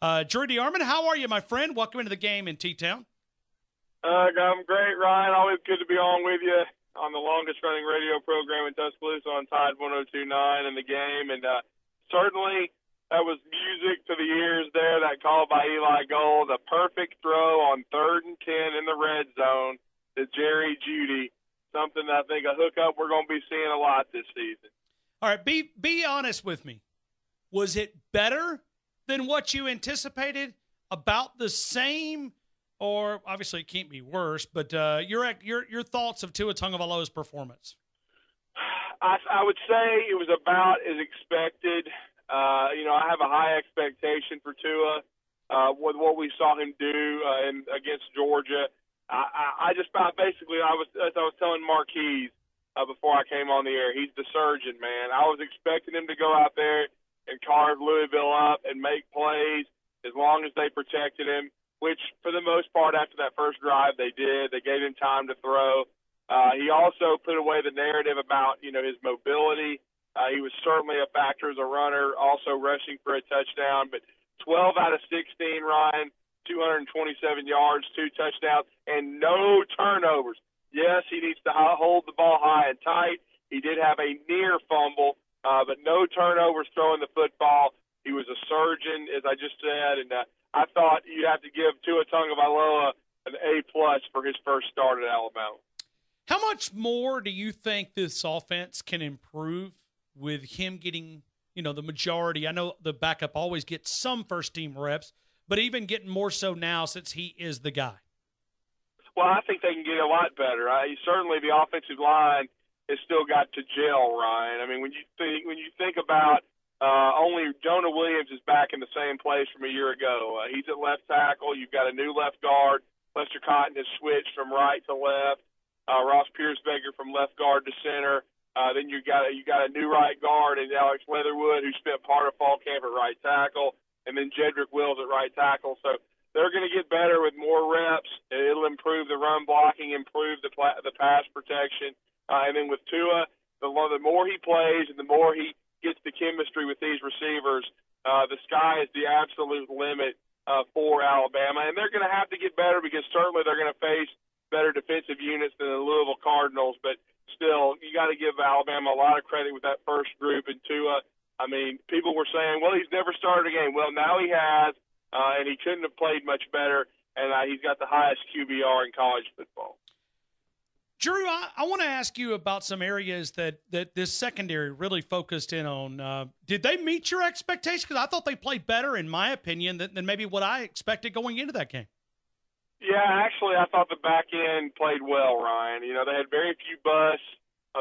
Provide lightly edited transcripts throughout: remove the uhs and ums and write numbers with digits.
Drew DeArmond, how are you, my friend? Welcome into the game in T-Town. I'm great, Ryan. Always good to be on with you on the longest-running radio program in Tuscaloosa on Tide 102.9 in the game. And certainly that was music to the ears there, that call by Eli Gold, a perfect throw on 3rd and 10 in the red zone to Jerry Jeudy, something that I think a hookup we're going to be seeing a lot this season. All right, be honest with me. Was it better than what you anticipated? About the same? Or obviously it can't be worse, but your thoughts of Tua Tagovailoa's performance? I would say it was about as expected. I have a high expectation for Tua with what we saw him do against Georgia. I was telling Marquise before I came on the air, he's the surgeon, man. I was expecting him to go out there and carve Louisville up and make plays as long as they protected him, which for the most part after that first drive they did. They gave him time to throw. He also put away the narrative about, his mobility. He was certainly a factor as a runner, also rushing for a touchdown. But 12 out of 16, Ryan, 227 yards, 2 touchdowns, and no turnovers. Yes, he needs to hold the ball high and tight. He did have a near fumble, but no turnovers throwing the football. He was a surgeon, as I just said, and I thought you'd have to give Tua Tagovailoa an A+ for his first start at Alabama. How much more do you think this offense can improve with him getting, the majority? I know the backup always gets some first-team reps, but even getting more so now since he is the guy. Well, I think they can get a lot better. Certainly the offensive line has still got to gel, Ryan. I mean, when you think about only Jonah Williams is back in the same place from a year ago. He's at left tackle. You've got a new left guard. Lester Cotton has switched from right to left. Ross Piercebaker from left guard to center. Then you got a new right guard and Alex Leatherwood, who spent part of fall camp at right tackle, and then Jedrick Wills at right tackle. So they're going to get better with more reps. It'll improve the run blocking, improve the pass protection. And then with Tua, the more he plays and the more he gets the chemistry with these receivers, the sky is the absolute limit for Alabama. And they're going to have to get better because certainly they're going to face better defensive units than the Louisville Cardinals. But still, you got to give Alabama a lot of credit with that first group. And Tua, I mean, people were saying, well, he's never started a game. Well, now he has. And he couldn't have played much better, and he's got the highest QBR in college football. Drew, I want to ask you about some areas that this secondary really focused in on. Did they meet your expectations? Because I thought they played better, in my opinion, than maybe what I expected going into that game. Yeah, actually, I thought the back end played well, Ryan. They had very few busts.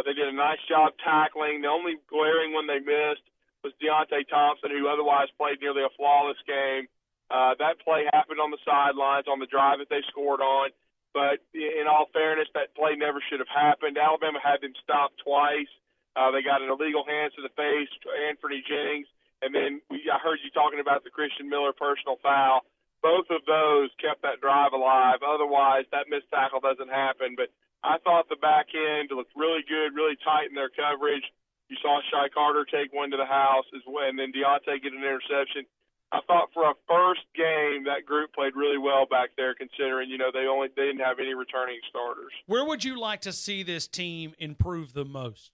They did a nice job tackling. The only glaring one they missed was Deontay Thompson, who otherwise played nearly a flawless game. That play happened on the sidelines on the drive that they scored on. But in all fairness, that play never should have happened. Alabama had them stopped twice. They got an illegal hands to the face, Anthony Jennings. And then I heard you talking about the Christian Miller personal foul. Both of those kept that drive alive. Otherwise, that missed tackle doesn't happen. But I thought the back end looked really good, really tight in their coverage. You saw Shy Carter take one to the house as well, and then Deontay get an interception. I thought for a first game that group played really well back there, considering they didn't have any returning starters. Where would you like to see this team improve the most?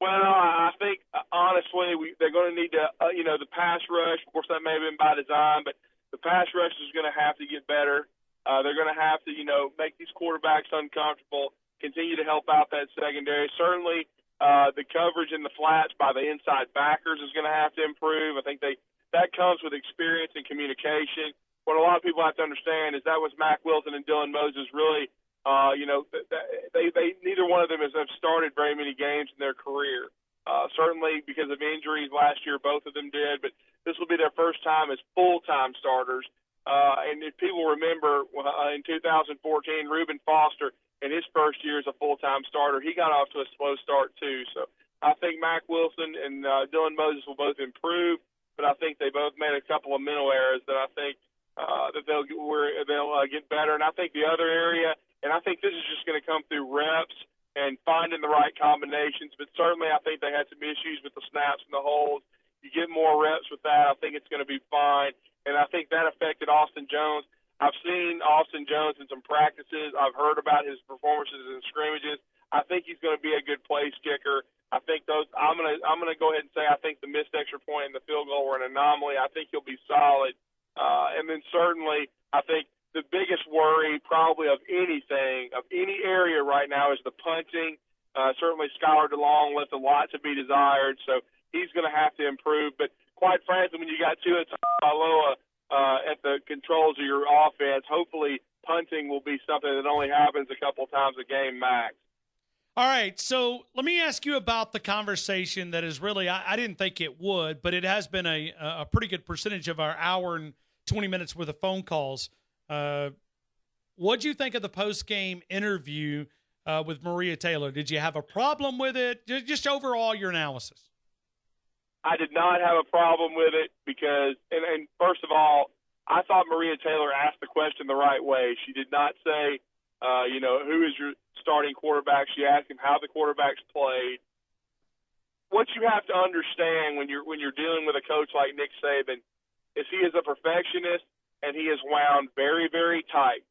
Well, I think honestly they're going to need to the pass rush. Of course, that may have been by design, but the pass rush is going to have to get better. They're going to have to make these quarterbacks uncomfortable. Continue to help out that secondary. Certainly. The coverage in the flats by the inside backers is going to have to improve. I think that comes with experience and communication. What a lot of people have to understand is that was Mack Wilson and Dylan Moses really, they neither one of them have started very many games in their career. Certainly because of injuries last year, both of them did, but this will be their first time as full-time starters. And if people remember, in 2014, Reuben Foster, in his first year as a full-time starter, he got off to a slow start too. So I think Mack Wilson and Dylan Moses will both improve, but I think they both made a couple of mental errors that I think that they'll get better. And I think the other area, and I think this is just going to come through reps and finding the right combinations, but certainly I think they had some issues with the snaps and the holds. You you get more reps with that, I think it's going to be fine. And I think that affected Austin Jones. I've seen Austin Jones in some practices. I've heard about his performances in scrimmages. I think he's going to be a good place kicker. I think I'm gonna go ahead and say I think the missed extra point and the field goal were an anomaly. I think he'll be solid. And then certainly I think the biggest worry probably of any area right now is the punting. Certainly Skylar DeLong left a lot to be desired, so he's going to have to improve. But quite frankly, when you got Tua Tagovailoa at the controls of your offense, hopefully punting will be something that only happens a couple times a game max. All right, so let me ask you about the conversation that is really, I didn't think it would, but it has been a pretty good percentage of our hour and 20 minutes worth of phone calls. What'd you think of the post-game interview with Maria Taylor? Did you have a problem with it? Just overall your analysis. I did not have a problem with it because, and first of all, I thought Maria Taylor asked the question the right way. She did not say, who is your starting quarterback? She asked him how the quarterbacks played. What you have to understand when you're dealing with a coach like Nick Saban is he is a perfectionist and he is wound very, very tight.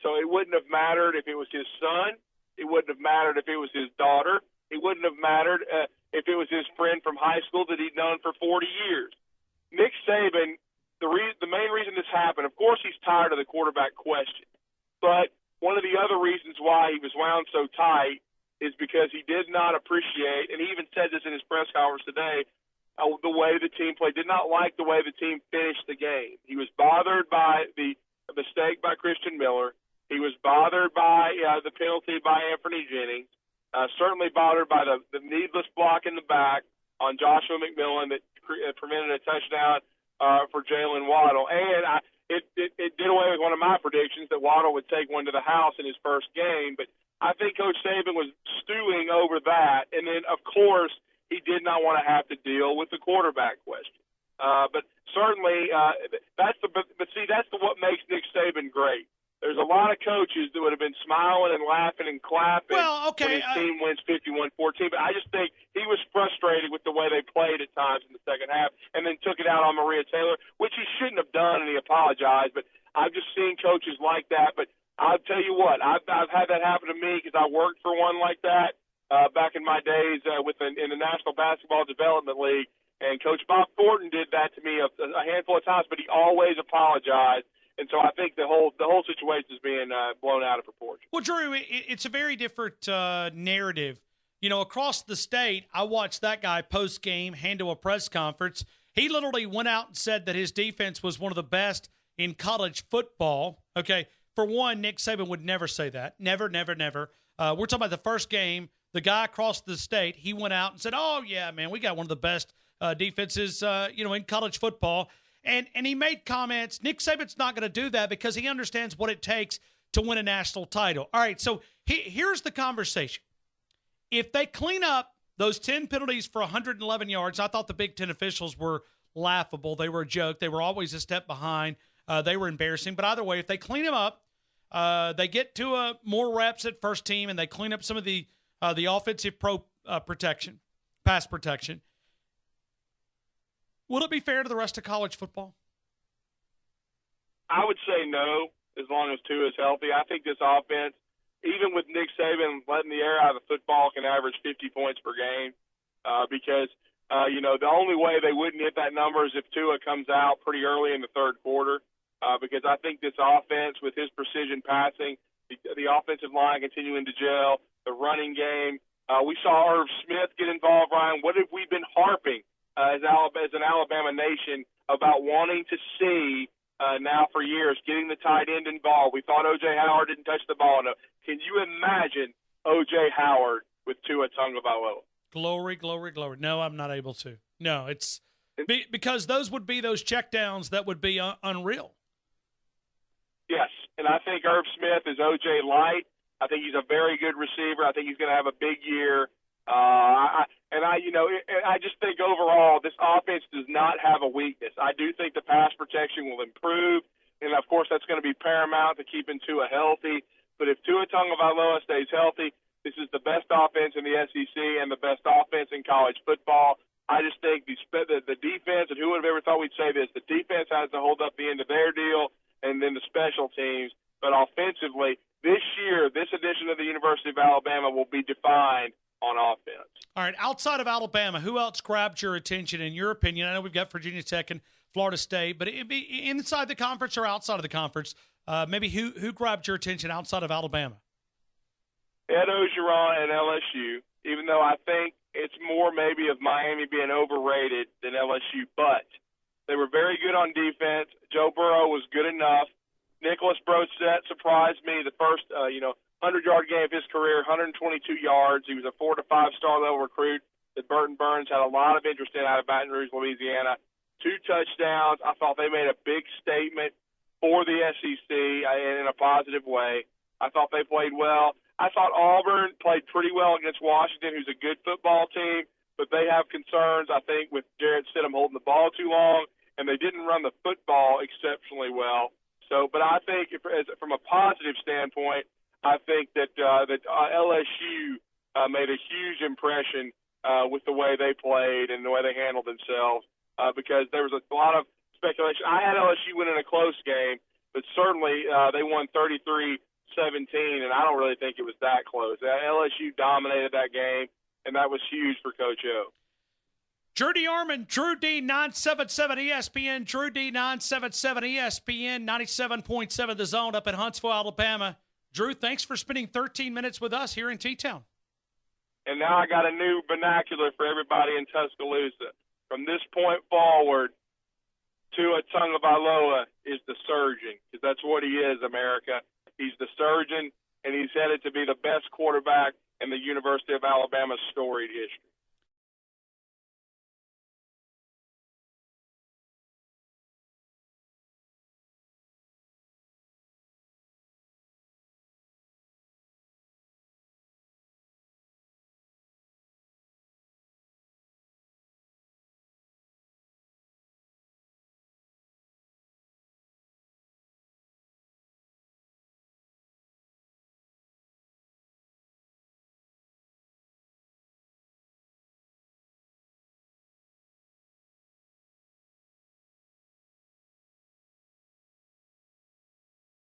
So it wouldn't have mattered if it was his son. It wouldn't have mattered if it was his daughter. It wouldn't have mattered if it was his friend from high school that he'd known for 40 years. Nick Saban, the main reason this happened, of course he's tired of the quarterback question. But one of the other reasons why he was wound so tight is because he did not appreciate, and he even said this in his press conference today, the way the team played, did not like the way the team finished the game. He was bothered by the mistake by Christian Miller. He was bothered by the penalty by Anthony Jennings. Certainly bothered by the needless block in the back on Joshua McMillan that prevented a touchdown for Jalen Waddle. And it did away with one of my predictions that Waddle would take one to the house in his first game. But I think Coach Saban was stewing over that. And then, of course, he did not want to have to deal with the quarterback question. But certainly, that's what makes Nick Saban great. There's a lot of coaches that would have been smiling and laughing and clapping when his team wins 51-14. But I just think he was frustrated with the way they played at times in the second half and then took it out on Maria Taylor, which he shouldn't have done, and he apologized. But I've just seen coaches like that. But I'll tell you what, I've had that happen to me because I worked for one like that back in my days in the National Basketball Development League. And Coach Bob Thornton did that to me a handful of times, but he always apologized. And so I think the whole situation is being blown out of proportion. Well, Drew, it's a very different narrative. Across the state, I watched that guy post-game handle a press conference. He literally went out and said that his defense was one of the best in college football. Okay, for one, Nick Saban would never say that. Never, never, never. We're talking about the first game. The guy across the state, he went out and said, oh, yeah, man, we got one of the best defenses, in college football. And he made comments. Nick Saban's not going to do that because he understands what it takes to win a national title. All right, so here's the conversation. If they clean up those 10 penalties for 111 yards, I thought the Big Ten officials were laughable. They were a joke. They were always a step behind. They were embarrassing. But either way, if they clean them up, they get to more reps at first team, and they clean up some of the offensive pass protection. Will it be fair to the rest of college football? I would say no, as long as Tua is healthy. I think this offense, even with Nick Saban letting the air out of the football, can average 50 points per game because, the only way they wouldn't hit that number is if Tua comes out pretty early in the third quarter because I think this offense, with his precision passing, the offensive line continuing to gel, the running game. We saw Irv Smith get involved, Ryan. What have we been harping as an Alabama nation about wanting to see now for years, getting the tight end involved? We thought O.J. Howard didn't touch the ball enough. Can you imagine O.J. Howard with Tua Tagovailoa? Glory, glory, glory. No, I'm not able to. No, it's because those would be those checkdowns that would be unreal. Yes, and I think Irv Smith is O.J. light. I think he's a very good receiver. I think he's going to have a big year. I just think overall this offense does not have a weakness. I do think the pass protection will improve, and of course that's going to be paramount to keeping Tua healthy. But if Tua Tagovailoa stays healthy, this is the best offense in the SEC and the best offense in college football. I just think the defense, and who would have ever thought we'd say this, the defense has to hold up the end of their deal, and then the special teams. But offensively, this year, this edition of the University of Alabama will be defined on offense. All right, outside of Alabama, who else grabbed your attention in your opinion? I know we've got Virginia Tech and Florida State, but it'd be inside the conference or outside of the conference, maybe who grabbed your attention outside of Alabama? Ed Orgeron and LSU, even though I think it's more maybe of Miami being overrated than LSU, but they were very good on defense. Joe Burrow was good enough. Nicholas Brodsett surprised me. The first, 100-yard game of his career, 122 yards. He was a 4- to 5-star level recruit that Burton Burns had a lot of interest in out of Baton Rouge, Louisiana. 2 touchdowns. I thought they made a big statement for the SEC in a positive way. I thought they played well. I thought Auburn played pretty well against Washington, who's a good football team, but they have concerns, I think, with Jarrett Stidham holding the ball too long, and they didn't run the football exceptionally well. But I think from a positive standpoint, I think that LSU made a huge impression with the way they played and the way they handled themselves because there was a lot of speculation. I had LSU winning a close game, but certainly they won 33-17, and I don't really think it was that close. LSU dominated that game, and that was huge for Coach O. Drew DeArmond, Drew D 977 ESPN, Drew D 977 ESPN, 97.7 The Zone up in Huntsville, Alabama. Drew, thanks for spending 13 minutes with us here in T-Town. And now I got a new vernacular for everybody in Tuscaloosa. From this point forward, Tua Tagovailoa is the surgeon, because that's what he is, America. He's the surgeon, and he's headed to be the best quarterback in the University of Alabama's storied history.